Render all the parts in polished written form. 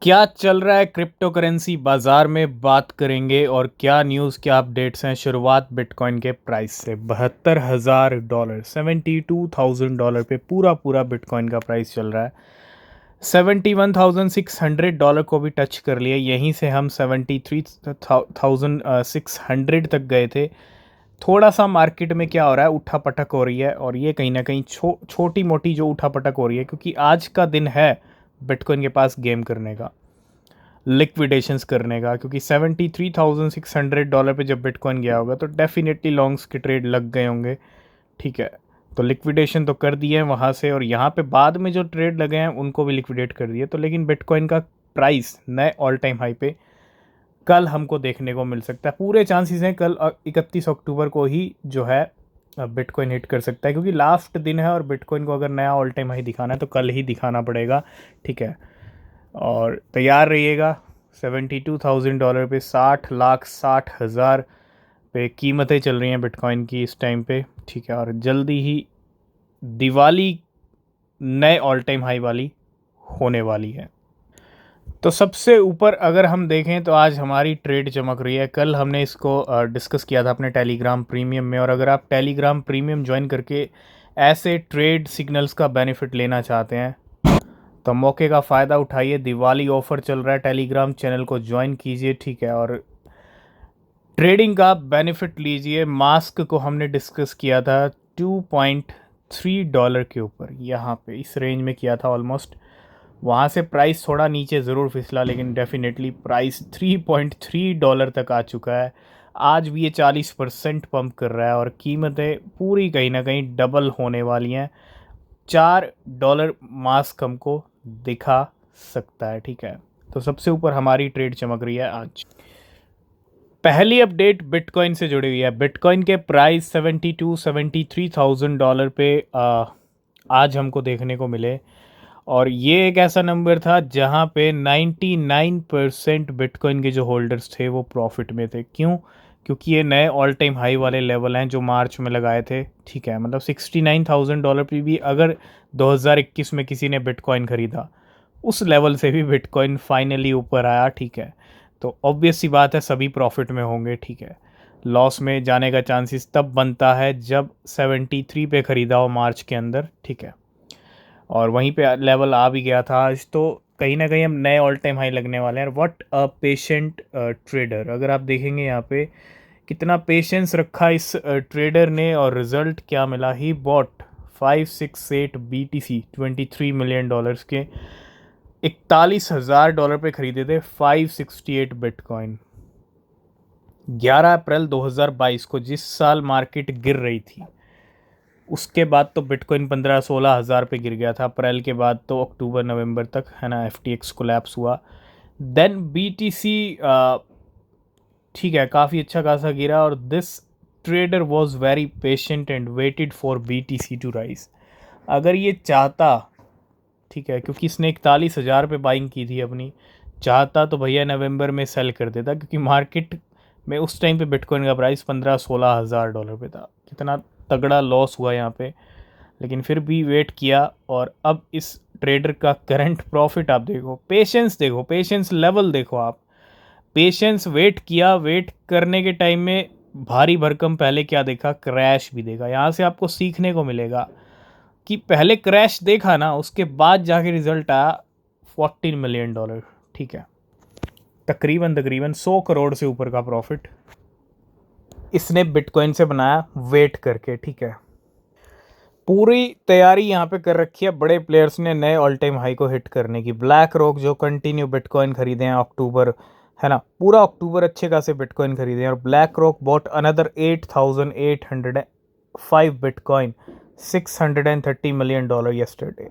क्या चल रहा है क्रिप्टो करेंसी बाजार में, बात करेंगे। और क्या न्यूज़, क्या अपडेट्स हैं। शुरुआत बिटकॉइन के प्राइस से $72,000, $72,000 पे पूरा पूरा बिटकॉइन का प्राइस चल रहा है। $71,600 को भी टच कर लिया। यहीं से हम 73,600 तक गए थे। थोड़ा सा मार्केट में क्या हो रहा है, उठा पटक हो रही है। और ये कहीं ना कहीं छोटी मोटी जो उठा पटक हो रही है, क्योंकि आज का दिन है बिटकॉइन के पास गेम करने का, लिक्विडेशंस करने का। क्योंकि $73,600 पे जब बिटकॉइन गया होगा तो डेफिनेटली लॉन्ग्स के ट्रेड लग गए होंगे। ठीक है, तो लिक्विडेशन तो कर दिए हैं वहाँ से, और यहाँ पे बाद में जो ट्रेड लगे हैं उनको भी लिक्विडेट कर दिए। तो लेकिन बिटकॉइन का प्राइस नए ऑल टाइम हाई पे कल हमको देखने को मिल सकता है। पूरे चांसेस हैं कल 31 अक्टूबर को ही जो है बिटकॉइन हिट कर सकता है, क्योंकि लास्ट दिन है और बिटकॉइन को अगर नया ऑल टाइम हाई दिखाना है तो कल ही दिखाना पड़ेगा। ठीक है, और तैयार रहिएगा। $72,000 पे 60,60,000 पे कीमतें चल रही हैं बिटकॉइन की इस टाइम पे। ठीक है, और जल्दी ही दिवाली नए ऑल टाइम हाई वाली होने वाली है। तो सबसे ऊपर अगर हम देखें तो आज हमारी ट्रेड चमक रही है। कल हमने इसको डिस्कस किया था अपने टेलीग्राम प्रीमियम में, और अगर आप टेलीग्राम प्रीमियम ज्वाइन करके ऐसे ट्रेड सिग्नल्स का बेनिफिट लेना चाहते हैं तो मौके का फ़ायदा उठाइए। दिवाली ऑफर चल रहा है, टेलीग्राम चैनल को ज्वाइन कीजिए। ठीक है, और ट्रेडिंग का बेनिफिट लीजिए। मास्क को हमने डिस्कस किया था $2.3 के ऊपर, यहाँ पे इस रेंज में किया था ऑलमोस्ट। वहाँ से प्राइस थोड़ा नीचे ज़रूर फिसला, लेकिन डेफिनेटली प्राइस $3.3 तक आ चुका है। आज भी ये 40% पंप कर रहा है, और कीमतें पूरी कहीं ना कहीं डबल होने वाली हैं। $4 मास्क हमको दिखा सकता है। ठीक है, तो सबसे ऊपर हमारी ट्रेड चमक रही है आज। पहली अपडेट बिटकॉइन से जुड़ी हुई है। बिटकॉइन के प्राइस 73,000 पे आज हमको देखने को मिले, और ये एक ऐसा नंबर था जहाँ पे 99% बिटकॉइन के जो होल्डर्स थे वो प्रॉफिट में थे। क्यों? क्योंकि ये नए ऑल टाइम हाई वाले लेवल हैं जो मार्च में लगाए थे। ठीक है, मतलब $69,000 पे भी अगर 2021 में किसी ने बिटकॉइन ख़रीदा, उस लेवल से भी बिटकॉइन फाइनली ऊपर आया। ठीक है, तो ऑब्वियस सी बात है सभी प्रॉफिट में होंगे। ठीक है, लॉस में जाने का चांसेस तब बनता है जब 73 पे ख़रीदा हो मार्च के अंदर। ठीक है, और वहीं पे लेवल आ भी गया था आज। तो कहीं ना कहीं हम नए ऑल टाइम हाई लगने वाले हैं। व्हाट अ पेशेंट ट्रेडर, अगर आप देखेंगे यहाँ पे कितना पेशेंस रखा इस ट्रेडर ने, और रिजल्ट क्या मिला। ही बॉट 568 BTC, $23 मिलियन के, $41,000 पे खरीदे थे 568 बिटकॉइन 11 अप्रैल 2022 को, जिस साल मार्केट गिर रही थी। उसके बाद तो बिटकॉइन 15-16 हज़ार पे गिर गया था अप्रैल के बाद, तो अक्टूबर नवंबर तक, है ना, FTX कोलैप्स हुआ। देन BTC ठीक है काफ़ी अच्छा खासा गिरा, और this trader was very patient and waited for BTC to rise. अगर ये चाहता, ठीक है, क्योंकि इसने 41,000 पे बाइंग की थी अपनी, चाहता तो भैया नवंबर में सेल कर देता, क्योंकि मार्केट में उस टाइम पे बिटकॉइन का प्राइस $15-16 हज़ार पे था। कितना तगड़ा लॉस हुआ यहाँ पे, लेकिन फिर भी वेट किया। और अब इस ट्रेडर का करंट प्रॉफिट आप देखो, पेशेंस देखो, पेशेंस लेवल देखो आप। पेशेंस, वेट किया, वेट करने के टाइम में भारी भरकम पहले क्या देखा, क्रैश भी देखा। यहाँ से आपको सीखने को मिलेगा कि पहले क्रैश देखा ना, उसके बाद जाके रिजल्ट आया $14 मिलियन। ठीक है, तकरीबन तकरीबन 100 करोड़ से ऊपर का प्रॉफिट इसने बिटकॉइन से बनाया वेट करके। ठीक है, पूरी तैयारी यहाँ पे कर रखी है बड़े प्लेयर्स ने नए ऑल टाइम हाई को हिट करने की। ब्लैक रॉक जो कंटिन्यू बिटकॉइन खरीदे हैं अक्टूबर, है ना, पूरा अक्टूबर अच्छे खासे बिटकॉइन खरीदे हैं, और black rock bought another 8,805 bitcoin, $630 million yesterday.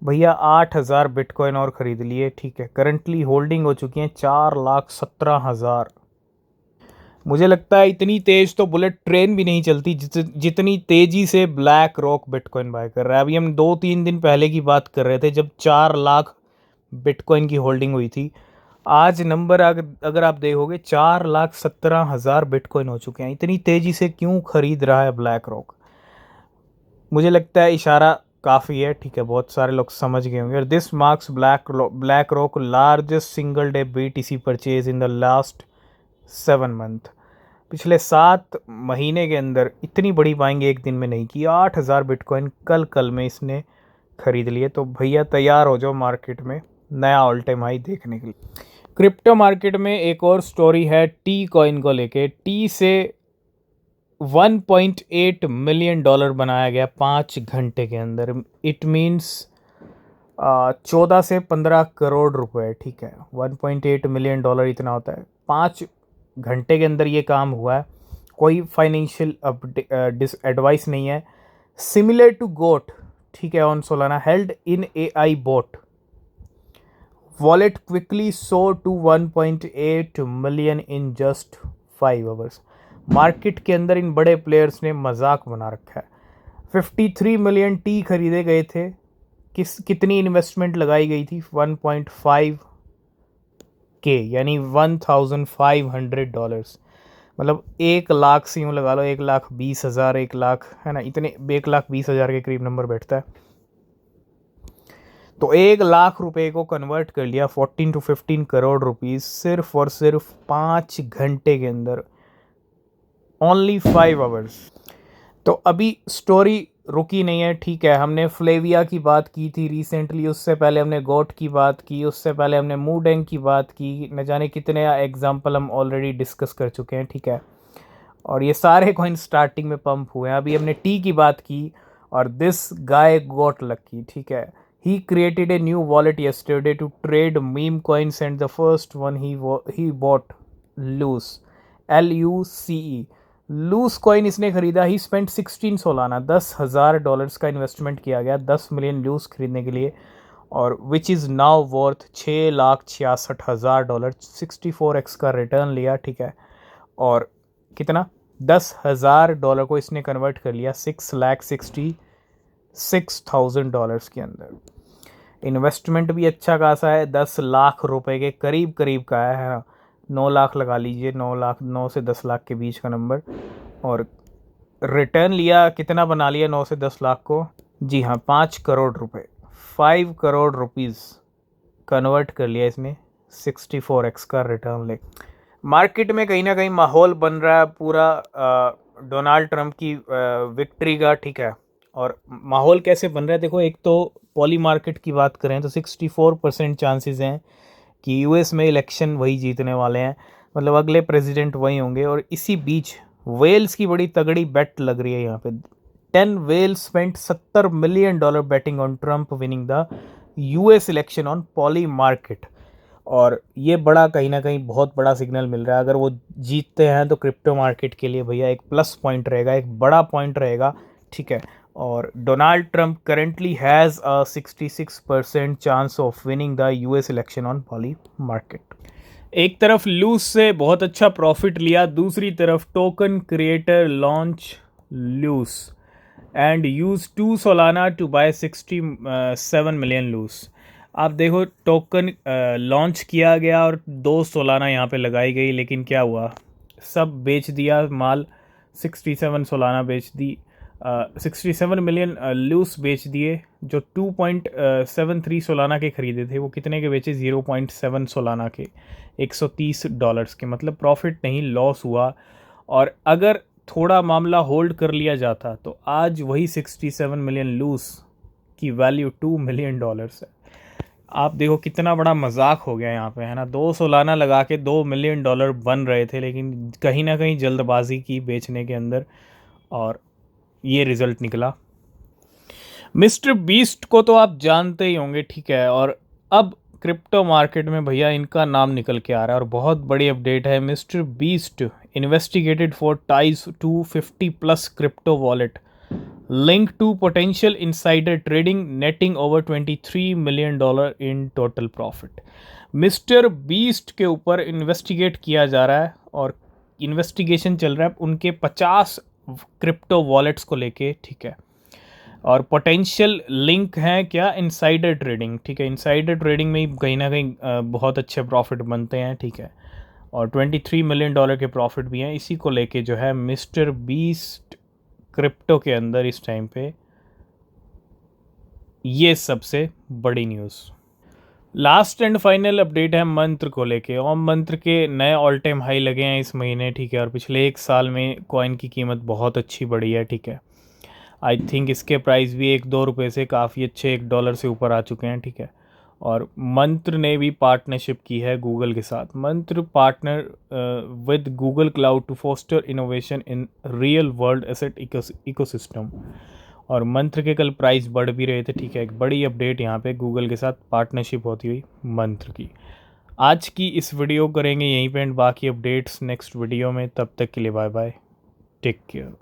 भैया 8,000 बिटकॉइन और ख़रीद लिए। ठीक है, करंटली होल्डिंग हो चुकी हैं 4,17,000। मुझे लगता है इतनी तेज़ तो बुलेट ट्रेन भी नहीं चलती जितनी तेज़ी से ब्लैक रॉक बिटकॉइन बाय कर रहा है। अभी हम 2-3 दिन पहले की बात कर रहे थे जब 4 लाख बिटकॉइन की होल्डिंग हुई थी। आज नंबर अगर आप देखोगे 4,17,000 बिटकॉइन हो चुके हैं। इतनी तेज़ी से क्यों ख़रीद रहा है ब्लैक रॉक? मुझे लगता है इशारा काफ़ी है, ठीक है, बहुत सारे लोग समझ गए होंगे। और this marks black rock largest single day BTC purchase in the last 7 month. पिछले 7 महीने के अंदर इतनी बड़ी बाइंग एक दिन में नहीं की। 8,000 बिटकॉइन कल में इसने खरीद लिए। तो भैया तैयार हो जाओ मार्केट में नया ऑल टाइम हाई देखने के लिए। क्रिप्टो मार्केट में एक और स्टोरी है टी कॉइन को लेके। टी से $1.8 मिलियन बनाया गया 5 घंटे के अंदर। इट मीन्स 14 से 15 करोड़ रुपए, ठीक है। $1.8 मिलियन इतना होता है। 5 घंटे के अंदर ये काम हुआ है। कोई फाइनेंशियल एडवाइस नहीं है। सिमिलर टू गोट, ठीक है, on Solana held in AI bot wallet quickly so to 1.8 million in just 5 hours. Market के अंदर इन बड़े प्लेयर्स ने मजाक बना रखा है। 53 मिलियन टी खरीदे गए थे। कितनी इन्वेस्टमेंट लगाई गई थी? 1.5 के, यानी $1,500। मतलब 1 लाख से यूँ लगा लो, 1,20,000, 1 लाख, है ना, इतने 1,20,000 के करीब नंबर बैठता है। तो 1 लाख रुपए को कन्वर्ट कर लिया 14 to 15 करोड़ रुपीस सिर्फ और सिर्फ 5 घंटे के अंदर। Only 5 hours. तो अभी स्टोरी रुकी नहीं है, ठीक है। हमने फ्लेविया की बात की थी रिसेंटली, उससे पहले हमने गोट की बात की, उससे पहले हमने मूडेंग की बात की, न जाने कितने एग्जाम्पल हम ऑलरेडी डिस्कस कर चुके हैं, ठीक है। और ये सारे कॉइन स्टार्टिंग में पंप हुए हैं। अभी हमने टी की बात की और दिस गाय गॉट लकी, ठीक है। He created a new wallet yesterday to trade meme coins and the first one he bought Luce, LUCE। Luce coin इसने खरीदा। ही स्पेंट 16 सोलाना, $10,000 का इन्वेस्टमेंट किया गया 10 मिलियन लूस खरीदने के लिए, और which is now worth $6,66,000। 64x का रिटर्न लिया, ठीक है। और कितना? $10,000 को इसने कन्वर्ट कर लिया $6,66,000 के अंदर। इन्वेस्टमेंट भी अच्छा खासा है, 10 लाख रुपए के करीब का है ना। 9 लाख लगा लीजिए, 9 से 10 लाख के बीच का नंबर। और रिटर्न लिया कितना, बना लिया 9 से 10 लाख को? जी हाँ, 5 करोड़ रुपए, 5 करोड़ रुपीज़ कन्वर्ट कर लिया इसने 64x का रिटर्न ले। मार्केट में कहीं ना कहीं माहौल बन रहा है पूरा डोनाल्ड ट्रंप की विक्ट्री का, ठीक है। और माहौल कैसे बन रहा है देखो, एक तो पॉली मार्केट की बात करें तो 64% चांसेस हैं कि यूएस में इलेक्शन वही जीतने वाले हैं, मतलब अगले प्रेसिडेंट वही होंगे। और इसी बीच वेल्स की बड़ी तगड़ी बेट लग रही है यहाँ पे। 10 whales spent $70 million betting on Trump winning the US election on Polymarket. और ये बड़ा कहीं ना कहीं बहुत बड़ा सिग्नल मिल रहा है। अगर वो जीतते हैं तो क्रिप्टो मार्केट के लिए भैया एक प्लस पॉइंट रहेगा, एक बड़ा पॉइंट रहेगा, ठीक है। और Donald Trump currently has a 66% chance of winning the US election on poly market. एक तरफ लूज से बहुत अच्छा प्रॉफिट लिया, दूसरी तरफ token creator launch Luce and use 2 Solana to buy 67 million Luce. आप देखो, टोकन लॉन्च किया गया और 2 सोलाना यहाँ पे लगाई गई, लेकिन क्या हुआ, सब बेच दिया माल। 67 सोलाना बेच दी, 67 मिलियन लूस बेच दिए। जो 2.73 सोलाना के ख़रीदे थे वो कितने के बेचे? 0.7 सोलाना के, $130 के। मतलब प्रॉफिट नहीं, लॉस हुआ। और अगर थोड़ा मामला होल्ड कर लिया जाता तो आज वही 67 मिलियन लूस की वैल्यू $2 मिलियन है। आप देखो कितना बड़ा मजाक हो गया यहाँ पे, है ना। 2 सोलाना लगा के $2 मिलियन बन रहे थे, लेकिन कहीं ना कहीं जल्दबाजी की बेचने के अंदर, और ये रिजल्ट निकला। मिस्टर बीस्ट को तो आप जानते ही होंगे, ठीक है। और अब क्रिप्टो मार्केट में भैया इनका नाम निकल के आ रहा है, और बहुत बड़ी अपडेट है। Mister Beast investigated for ties to 50+ crypto wallet link to potential insider trading netting over $23 million in total profit. Mister Beast के ऊपर इन्वेस्टिगेट किया जा रहा है और इन्वेस्टिगेशन चल रहा है उनके 50 क्रिप्टो वॉलेट्स को लेके, ठीक है। और पोटेंशियल लिंक है क्या? इनसाइडर ट्रेडिंग, ठीक है। इनसाइडर ट्रेडिंग में ही कहीं ना कहीं बहुत अच्छे प्रॉफिट बनते हैं, ठीक है। और $23 मिलियन के प्रॉफिट भी हैं। इसी को लेके जो है मिस्टर बीस्ट क्रिप्टो के अंदर इस टाइम पे ये सबसे बड़ी news. Last and final update है मंत्र को लेके, और मंत्र के नए ऑल टाइम हाई लगे हैं इस महीने, ठीक है। और पिछले एक साल में कॉइन की कीमत बहुत अच्छी बढ़ी है, ठीक है। आई थिंक इसके प्राइस भी 1-2 रुपये से काफ़ी अच्छे $1 से ऊपर आ चुके हैं, ठीक है। और मंत्र ने भी पार्टनरशिप की है गूगल के साथ। Mantra partner with Google cloud to foster innovation in real world asset ecosystem. और मंत्र के कल प्राइस बढ़ भी रहे थे, ठीक है। एक बड़ी अपडेट यहाँ पे गूगल के साथ पार्टनरशिप होती हुई मंत्र की। आज की इस वीडियो करेंगे यहीं पे एंड, बाकी अपडेट्स नेक्स्ट वीडियो में। तब तक के लिए बाय बाय, टेक केयर।